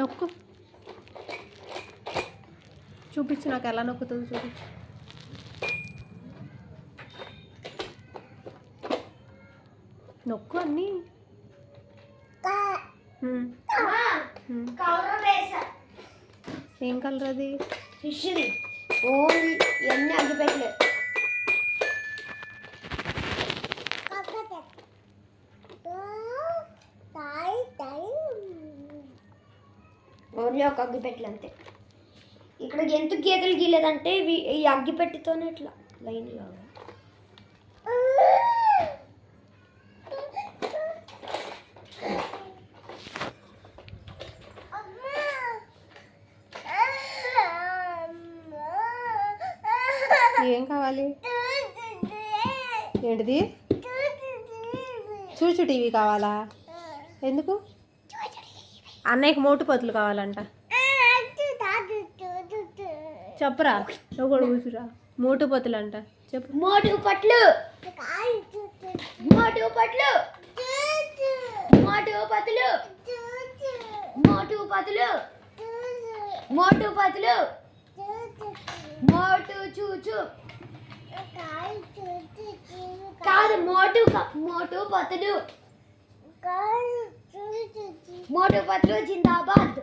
నొక్కు, చూపించు నాకు ఎలా నొక్కుతుందో చూపించు. నొక్కు అన్నీ. ఏం కలర్ అది? ఫిష్ది. ఓన్లీ ఇవన్నీ అగ్గిపెట్టలే. ఓన్లీ ఒక అగ్గిపెట్టలు అంతే. ఇక్కడ ఎందుకు గీతలు గీయలేదంటే ఈ అగ్గిపెట్టితోనే ఇట్లా లైన్ లాగా. ఏం కావాలి? ఏంటిది? చూచు టీవీ కావాలా? ఎందుకు? అన్నయ్యకి మోటు పతులు కావాలంట. చెప్పరా, నువ్వు కూడా కూర్చురా. మోటు పతులు అంట. చెప్పు. మోటు పట్లు, మోటు పట్లు, మోటు పతులు, మోటు పతులు, మోటు పతులు, మోటు చూచు. కాదు, మోటు మోటు పతులు, మోటు పతులు జిందాబాద్.